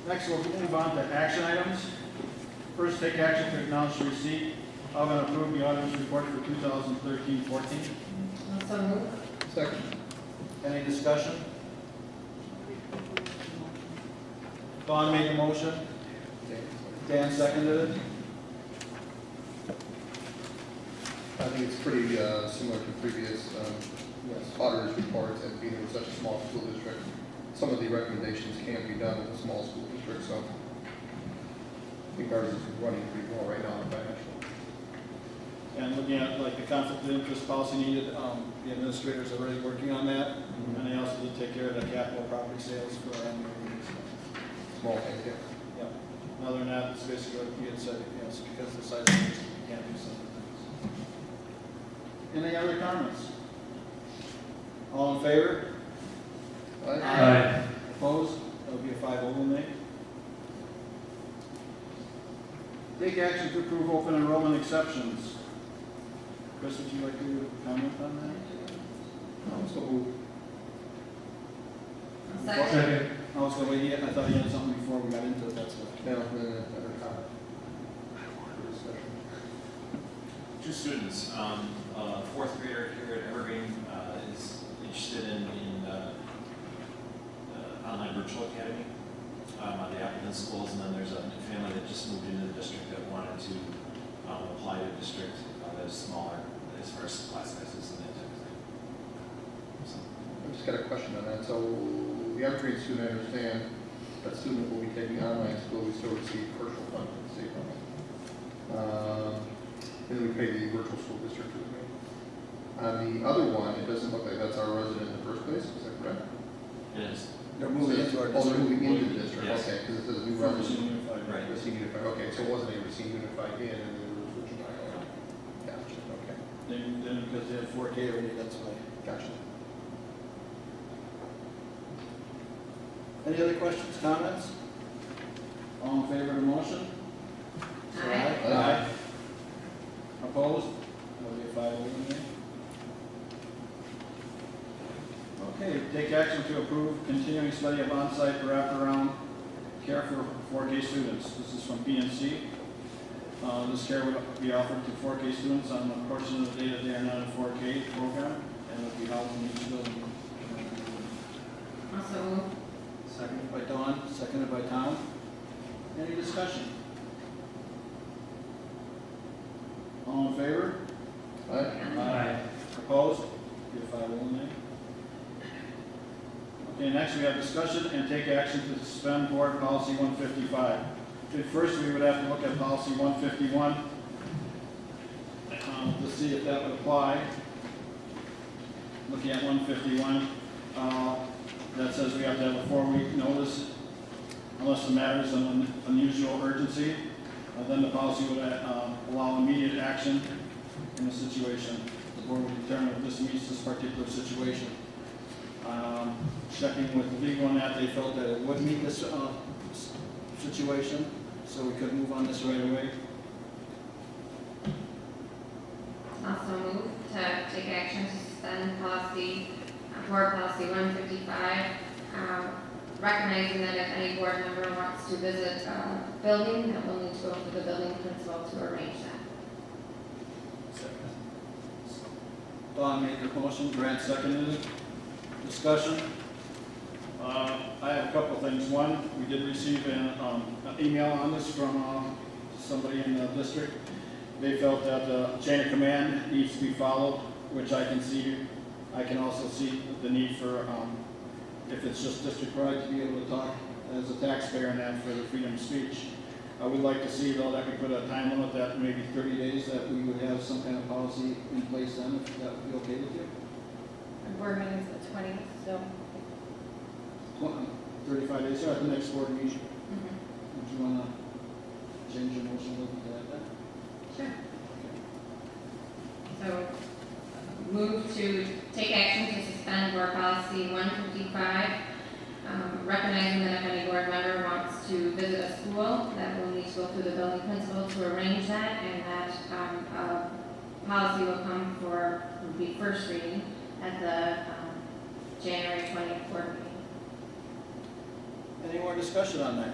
Next, we'll move on to action items. First, take action to acknowledge the receipt of and approve the auditor's report for 2013-14. Also move. Second. Any discussion? Dawn made the motion. Dan seconded it. I think it's pretty similar to previous auditor's reports, and being in such a small school district, some of the recommendations can be done with a small school district, so I think ours is running pretty well right now in the financial. And looking at like the conflict of interest policy needed, the administrators are already working on that. And they also did take care of the capital property sales for our annual meetings. Small things, yeah. Yeah. Other than that, it's basically what we had said, it's because of the size of the district, we can't do some things. Any other comments? All in favor? Aye. Opposed? That would be a 5-0 nay. Take action to approve open enrollment exceptions. Chris, would you like to comment on that? So move. Second. I was going to wait, I thought he had something before we got into it, that's what. Now, other comment. Discussion. Two students, a fourth grader here at Evergreen is interested in online virtual academy on the Appleton schools, and then there's a family that just moved into the district that wanted to apply to a district that is smaller as far as class sizes and that type of thing. So, I've just got a question on that. So the Evergreen student, I understand that student will be taking online school, we still receive partial funding from the state funding. And then we pay the virtual school district with me. On the other one, it doesn't look like that's our resident in the first place, is that correct? it is. They're moving into our Oh, they're district. moving into the district, Yes. okay, because it says new From resident. Racine Unified. Right. Racine Unified, okay, so it wasn't a Racine Unified in, and then we were switching back on. Gotcha, okay, Then because they have 4K already, that's why. gotcha. Any other questions, comments? All in favor of the motion? Say Aye. Aye. Opposed? That would be a 5-0 nay. Okay, take action to approve continuing study of on-site wraparound care for 4K students. This is from PNC. This care would be offered to 4K students on a portion of the day that they are not in 4K program, and would be housed in each building. Also move. Seconded by Dawn, seconded by Tom. Any discussion? All in favor? Aye. Opposed? Be a 5-0 nay. Okay, next we have discussion and take action to suspend board policy 155. First, we would have to look at policy 151 to see if that would apply. Looking at 151, that says we have to have a 4-week notice unless the matter is an unusual urgency. Then the policy would allow immediate action in the situation. The board will determine if this meets this particular situation. Checking with the legal on that, they felt that it would meet this situation, so we could move on this right away. Also move to take action to suspend board policy 155, recognizing that if any board member wants to visit a building, that will need to go to the building principal to arrange that. Dawn made the motion, Grant seconded it. Discussion. I have a couple of things. One, we did receive an email on this from somebody in the district. They felt that the chain of command needs to be followed, which I can see. I can also see the need for, if it's just district-wide, to be able to talk as a taxpayer and that for the freedom of speech. I would like to see, though, that we put a time limit that maybe 30 days, that we would have some kind of policy in place then, if that would be okay with you. Our board meeting is the 20th, so. 35 days, at the next board meeting. Would you want to change your motion a little bit to that? Sure. So, move to take action to suspend board policy 155, recognizing that if any board member wants to visit a school, that will need to go through the building principal to arrange that, and that policy will come for, will be first reading at the January 20th board meeting. Any more discussion on that?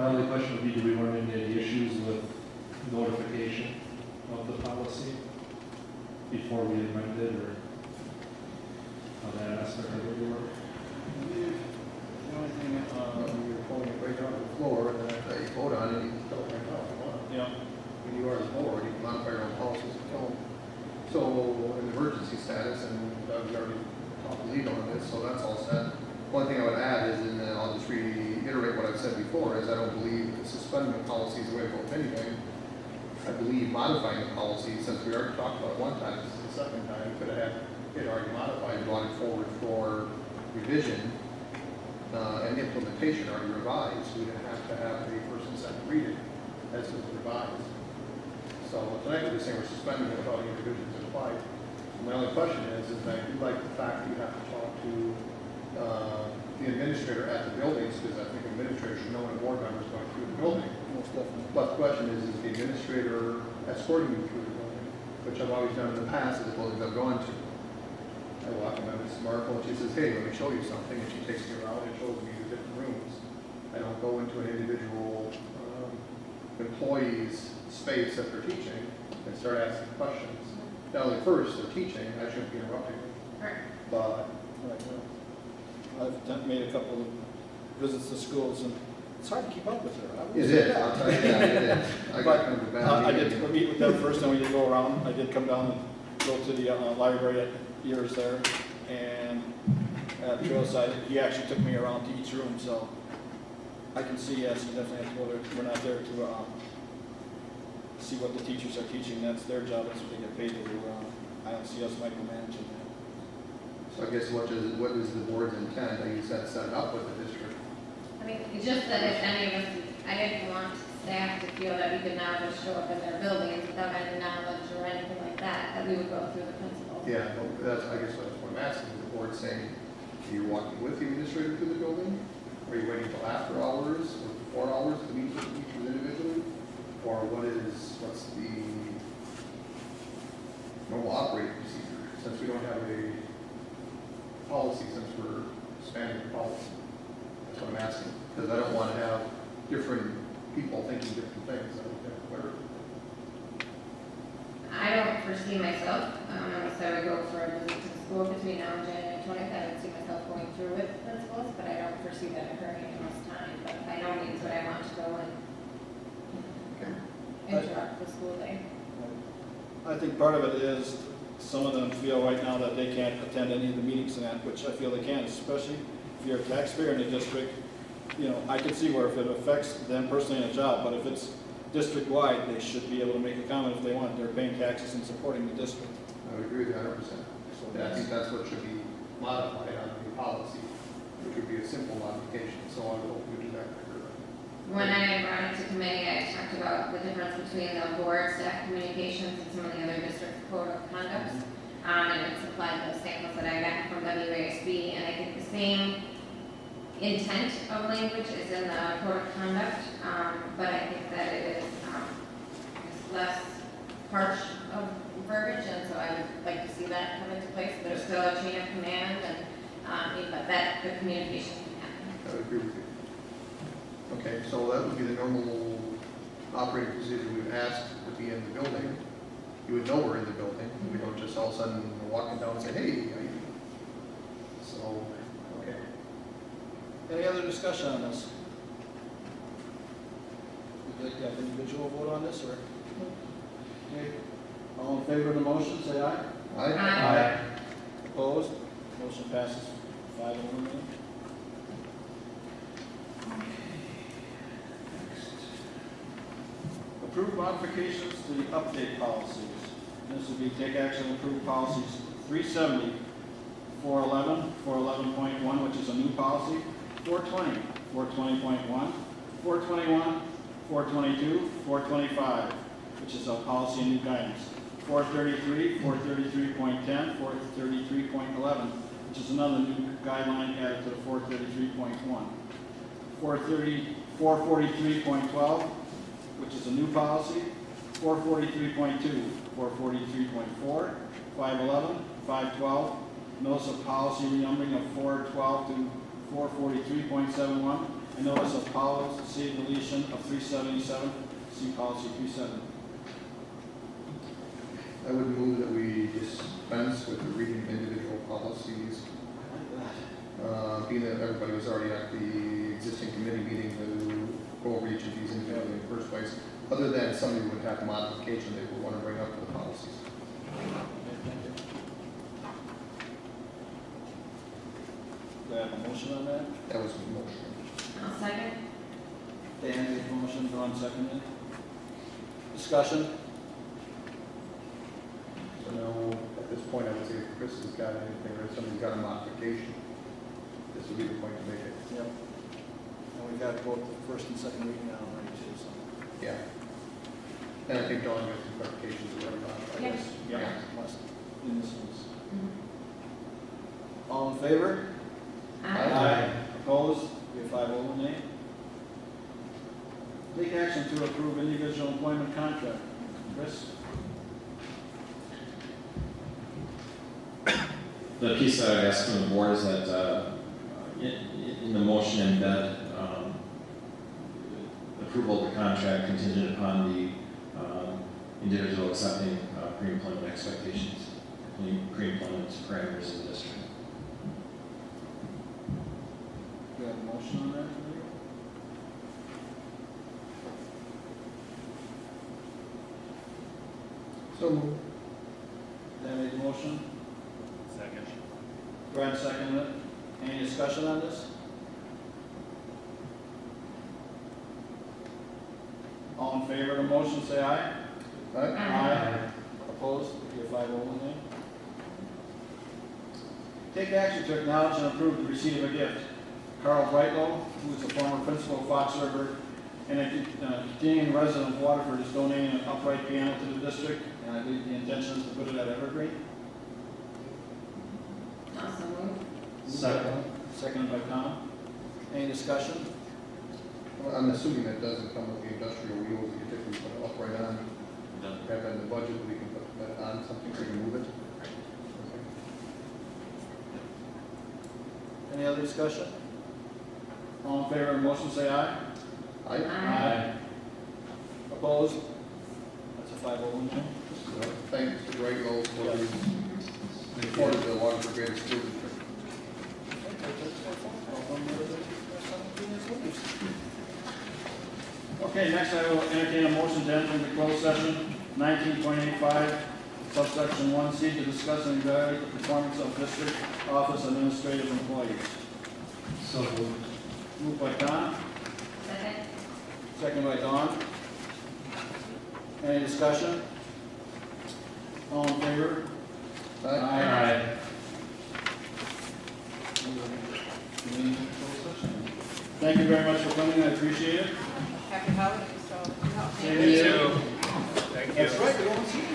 My only question would be, do we run into any issues with notification of the policy before we amend it, or how that aspect of it would work? The only thing, You're pulling it right down to the floor, and then after you vote on it, you can tell it right now if you want. yeah, When you are the board, you can modify your own policies and tell them. So, in emergency status, and Doug's already talked lead on this, so that's all set. One thing I would add is, and then I'll just reiterate what I've said before, is I don't believe that suspending the policy is the way to go with anything. I believe modifying the policy, since we already talked about it one time, this is the second time, we could have it already modified and brought it forward for revision and implementation already revised. We didn't have to have a person second read it as it was revised. So tonight we're just saying we're suspending it without any revisions applied. My only question is that I do like the fact that you have to talk to the administrator at the buildings, because I think administrators should know when a board member is going through the building. most definitely. But the question is the administrator escorting you through the building, which I've always done in the past at the buildings I've gone to. I walk in, Mrs. Markle, and she says, hey, let me show you something, and she takes me around and shows me the different rooms. I don't go into an individual employee's space that they're teaching and start asking questions. Now, at first, they're teaching, I shouldn't be interrupting them, Right. but I've made a couple of visits to schools, and it's hard to keep up with her. I would it say is, that. I'll tell you that, it is. I got kind of a bad I meeting. did meet with them first, and we did go around. I did come down and go to the library at yours there, and at Trailside, he actually took me around to each room, so I can see, yes, you definitely have to go there. We're not there to see what the teachers are teaching. That's their job, that's what they get paid to do. I don't see us micromanaging that. So I guess what is the board's intent? I guess that's set up with the district. I mean, it's just that if any of us, I didn't want staff to feel that we could now just show up in their buildings without any knowledge or anything like that we would go through the principal. Yeah, but that's, I guess that's what I'm asking, is the board saying, are you walking with the administrator to the building? Are you waiting until after hours or before hours to meet with teachers individually? Or what's the normal operating procedure? Since we don't have a policy, since we're expanding the policy. That's what I'm asking, because I don't want to have different people thinking different things. I don't think we're I don't foresee myself, unless I would go for a visit to the school between now and January 20th, I would see myself going through with principals, but I don't foresee that occurring in this time. But by no means would I want to go and interrupt the school day. I think part of it is some of them feel right now that they can't attend any of the meetings and that, which I feel they can, especially if you're a taxpayer in the district. You know, I can see where if it affects them personally in a job, but if it's district-wide, they should be able to make a comment if they want. They're paying taxes and supporting the district. I would agree with you 100%. Yeah, I think that's what should be modified on the policy, which would be a simple modification, so I would hope we do that. When I brought it to committee, I talked about the difference between the board staff communications and some of the other district code of conducts. And it's applied to the samples that I got from WGSD, and I think the same intent of language is in the code of conduct, but I think that it is less harsh of verbiage, and so I would like to see that come into place. There's still a chain of command, and but that the communication can happen. I would agree with you. Okay, so that would be the normal operating procedure we would ask to be in the building. You would know we're in the building. We don't just all of a sudden walking down and say, hey, how you doing? So, okay. Any other discussion on this? Would you like to have individual vote on this, or? Okay. All in favor of the motion, say aye. Aye. Opposed? Motion passes 5-1. Approve modifications to the update policies. This would be take action to approve policies 370, 411, 411.1, which is a new policy, 420, 420.1, 421, 422, 425, which is a policy and new guidance, 433, 433.10, 433.11, which is another new guideline added to the 433.1, 443.12, which is a new policy, 443.2, 443.4, 511, 512, notice of policy renumbering of 412 to 443.71, a notice of policy deletion of 377, see policy 37. I would move that we dispense with the reading of individual policies. Being that everybody was already at the existing committee meeting to go over each of these individually in the first place, other than somebody would have modification they would want to bring up to the policies. Do I have a motion on that? That was the motion. I'll second. Dan made the motion, Dawn seconded. Discussion? So now, at this point, I would say if Chris has got anything or if somebody's got a modification, this would be the point to make it. Yep. And we've got both the first and second reading now, already too, so. Yeah. And I think Dawn got some clarifications or whatever, I Yep. guess. Yeah, must, in this instance. Mhm. All in favor? Aye. Opposed? We have 5-0 nay. Take action to approve individual employment contract. Chris? The piece that I asked from the board is that in the motion embed approval of the contract contingent upon the individual accepting pre-employment expectations, pre-employment parameters of the district. Do you have a motion on that? So moved. Dan made the motion. Second. Brad seconded it. Any discussion on this? All in favor of the motion, say aye. Aye. Aye. Opposed? We have 5-0 nay. Take action to acknowledge and approve the receipt of a gift. Carl Brightlow, who is a former principal of Fox River and a continuing resident of Waterford, is donating an upright piano to the district, and I believe the intention is to put it at Evergreen. Also moved. Second. Seconded by Tom. Any discussion? Well, I'm assuming that doesn't come with the industrial wheels that you typically put up right on. No. We have that in the budget, we can put that on something so we can move it. Any other discussion? All in favor of the motion, say aye. Aye. Aye. Opposed? That's a 5-0 nay. Thanks to Greg Lowe for the support of the Waterford Greater School District. Okay, next I will entertain a motion to enter into closed session 19.85, subsection 1C, to discuss and evaluate the performance of district office administrative employees. So moved. Moved by Don, Second. second by Dawn. Any discussion? All in favor? Aye. Thank you very much for coming, I appreciate it. Happy holidays, so. Same to you. That's right, we don't see you.